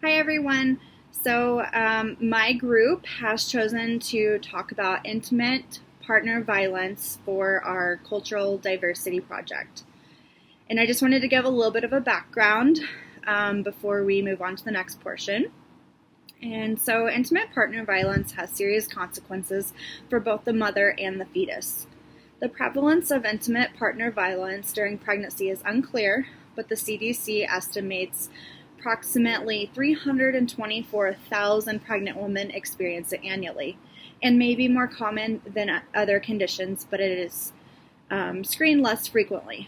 Hi, everyone. My group has chosen to talk about intimate partner violence for our cultural diversity project. And I just wanted to give a little bit of a background before we move on to the next portion. Intimate partner violence has serious consequences for both the mother and the fetus. The prevalence of intimate partner violence during pregnancy is unclear, but the CDC estimates approximately 324,000 pregnant women experience it annually, and may be more common than other conditions, but it is screened less frequently.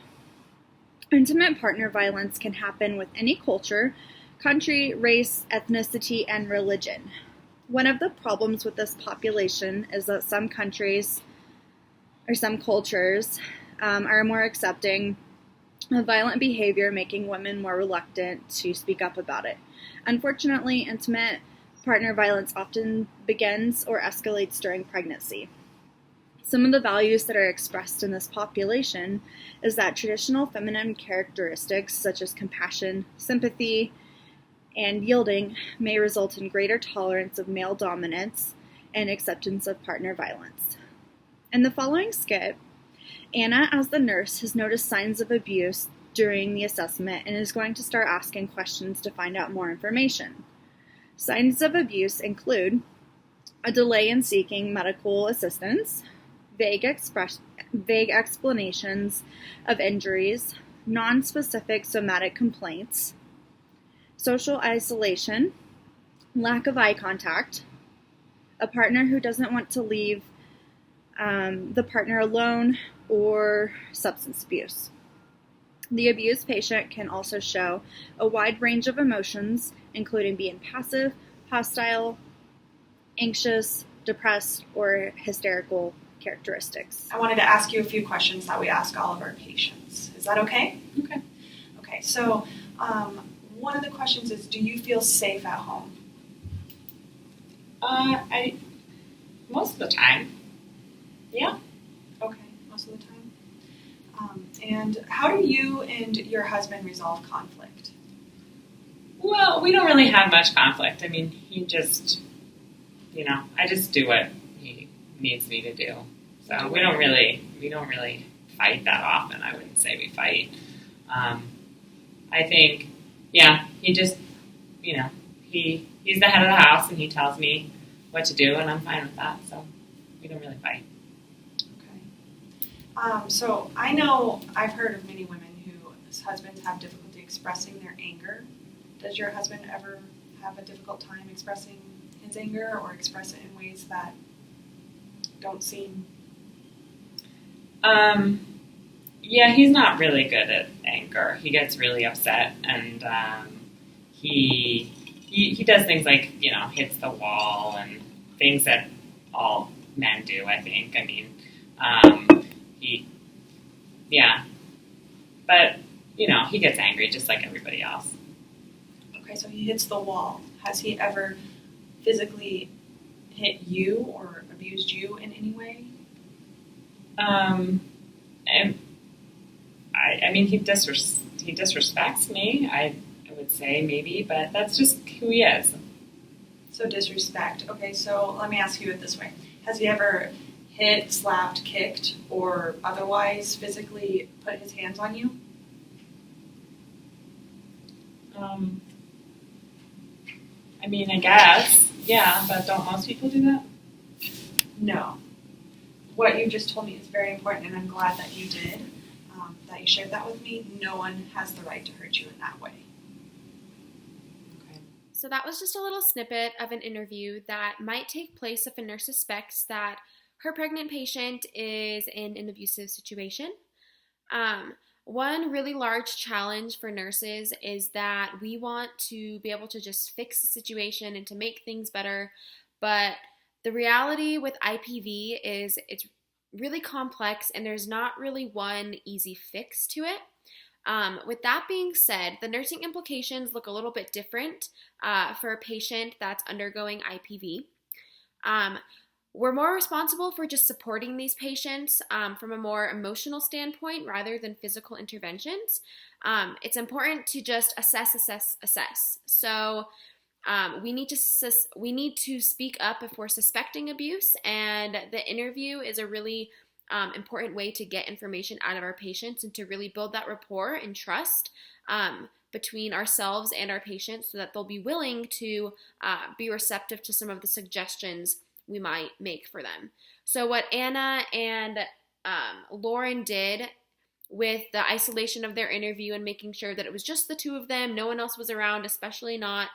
Intimate partner violence can happen with any culture, country, race, ethnicity, and religion. One of the problems with this population is that some countries or some cultures are more accepting of violent behavior, making women more reluctant to speak up about it. Unfortunately, intimate partner violence often begins or escalates during pregnancy. Some of the values that are expressed in this population is that traditional feminine characteristics such as compassion, sympathy, and yielding may result in greater tolerance of male dominance and acceptance of partner violence. In the following skit, Anna, as the nurse, has noticed signs of abuse during the assessment and is going to start asking questions to find out more information. Signs of abuse include a delay in seeking medical assistance, vague explanations of injuries, non-specific somatic complaints, social isolation, lack of eye contact, a partner who doesn't want to leave the partner alone, or substance abuse. The abused patient can also show a wide range of emotions, including being passive, hostile, anxious, depressed, or hysterical characteristics. I wanted to ask you a few questions that we ask all of our patients. Is that okay? Okay. Okay, so one of the questions is, do you feel safe at home? I most of the time. Yeah. Okay, most of the time. And how do you and your husband resolve conflict? Well, we don't really have much conflict. I mean, he just, I just do what he needs me to do. So we don't really fight that often. I wouldn't say we fight. I think, he just, he's the head of the house and he tells me what to do, and I'm fine with that. So we don't really fight. Okay. So I know I've heard of many women whose husbands have difficulty expressing their anger. Does your husband ever have a difficult time expressing his anger or express it in ways that don't seem... He's not really good at anger. He gets really upset, and he does things like, hits the wall and things that all men do, I think. I mean, but, he gets angry just like everybody else. Okay, so he hits the wall. Has he ever physically hit you or abused you in any way? I mean, he disrespects me, I would say, maybe, but that's just who he is. So disrespect. Okay, so let me ask you it this way. Has he ever hit, slapped, kicked, or otherwise physically put his hands on you? I mean, I guess, yeah, but don't most people do that? No. What you just told me is very important, and I'm glad that you did, that you shared that with me. No one has the right to hurt you in that way. Okay. So that was just a little snippet of an interview that might take place if a nurse suspects that her pregnant patient is in an abusive situation. One really large challenge for nurses is that we want to be able to just fix the situation and to make things better, but the reality with IPV is it's really complex and there's not really one easy fix to it. With that being said, the nursing implications look a little bit different for a patient that's undergoing IPV. We're more responsible for just supporting these patients from a more emotional standpoint rather than physical interventions. It's important to just assess. So We need to speak up if we're suspecting abuse, and the interview is a really important way to get information out of our patients and to really build that rapport and trust between ourselves and our patients, so that they'll be willing to be receptive to some of the suggestions we might make for them. So what Anna and Lauren did with the isolation of their interview and making sure that it was just the two of them, no one else was around, especially not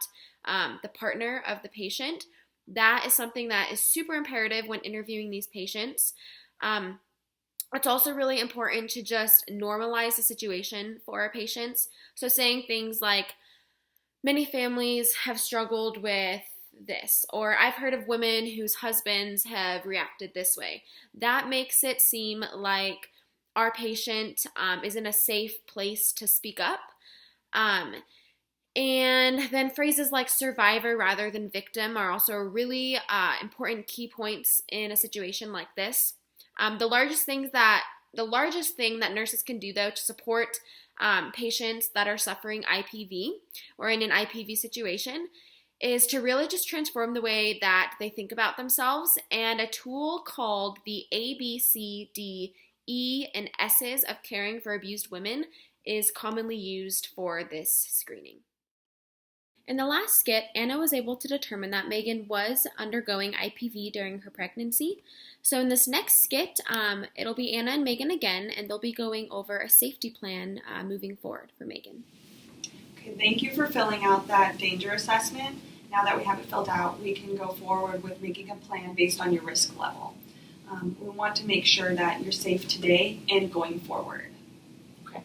the partner of the patient, that is something that is super imperative when interviewing these patients. It's also really important to just normalize the situation for our patients. So saying things like, many families have struggled with this, or I've heard of women whose husbands have reacted this way. That makes it seem like our patient is in a safe place to speak up. And then phrases like survivor rather than victim are also really important key points in a situation like this. The largest thing that nurses can do, though, to support patients that are suffering IPV or in an IPV situation is to really just transform the way that they think about themselves. And a tool called the A, B, C, D, E, and S's of caring for abused women is commonly used for this screening. In the last skit, Anna was able to determine that Megan was undergoing IPV during her pregnancy. So in this next skit, it'll be Anna and Megan again, and they'll be going over a safety plan moving forward for Megan. Okay, thank you for filling out that danger assessment. Now that we have it filled out, we can go forward with making a plan based on your risk level. We want to make sure that you're safe today and going forward. Okay.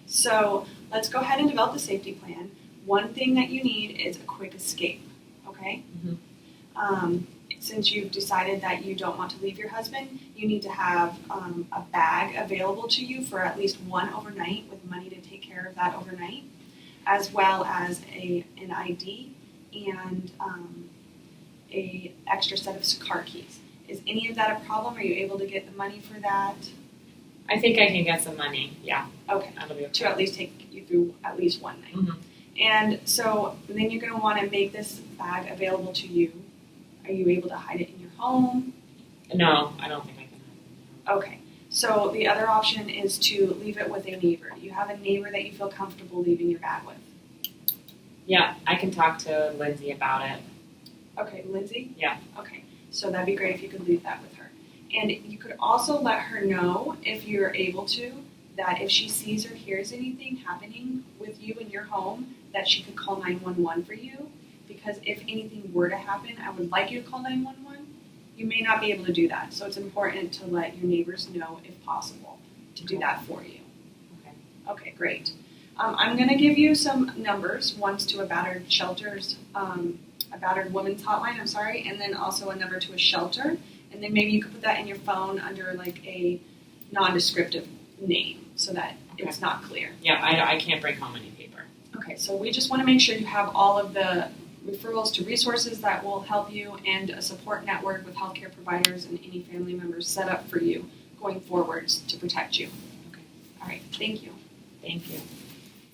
So let's go ahead and develop the safety plan. One thing that you need is a quick escape, okay? Mm-hmm. Since you've decided that you don't want to leave your husband, you need to have a bag available to you for at least one overnight with money to take care of that overnight, as well as an ID and a extra set of car keys. Is any of that a problem? Are you able to get the money for that? I think I can get some money. Yeah. Okay. That'll be okay. To at least take you through at least one night. Mm-hmm. And so then you're going to want to make this bag available to you. Are you able to hide it in your home? No, I don't think I can. Okay. So the other option is to leave it with a neighbor. You have a neighbor that you feel comfortable leaving your bag with. Yeah, I can talk to Lindsay about it. Okay, Lindsay? Yeah. Okay. So that'd be great if you could leave that with her. And you could also let her know, if you're able to, that if she sees or hears anything happening with you in your home, that she could call 911 for you. Because if anything were to happen, I would like you to call 911. You may not be able to do that. So it's important to let your neighbors know, if possible, to do that for you. Okay. Okay, great. I'm going to give you some numbers. One's to a battered shelters, a battered women's hotline, and then also a number to a shelter. And then maybe you could put that in your phone under like a non-descriptive name so that it's not clear. Yeah, I can't bring home any paper. Okay, so we just want to make sure you have all of the referrals to resources that will help you and a support network with healthcare providers and any family members set up for you going forwards to protect you. Okay. All right, thank you. Thank you.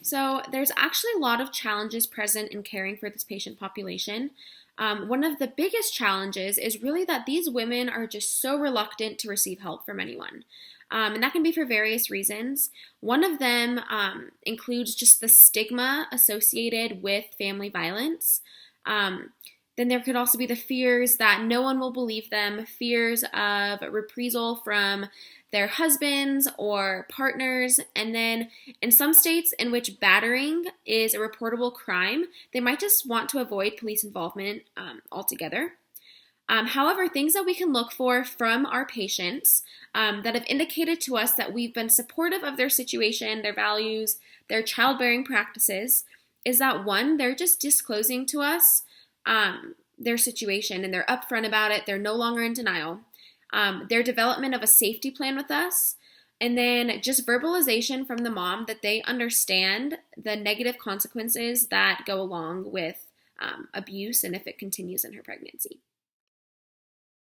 So there's actually a lot of challenges present in caring for this patient population. One of the biggest challenges is really that these women are just so reluctant to receive help from anyone. And that can be for various reasons. One of them includes just the stigma associated with family violence. Then there could also be the fears that no one will believe them, fears of reprisal from their husbands or partners. And then in some states in which battering is a reportable crime, they might just want to avoid police involvement altogether. However, things that we can look for from our patients that have indicated to us that we've been supportive of their situation, their values, their childbearing practices, is that one, they're just disclosing to us their situation and they're upfront about it. They're no longer in denial. Their development of a safety plan with us, and then just verbalization from the mom that they understand the negative consequences that go along with abuse and if it continues in her pregnancy.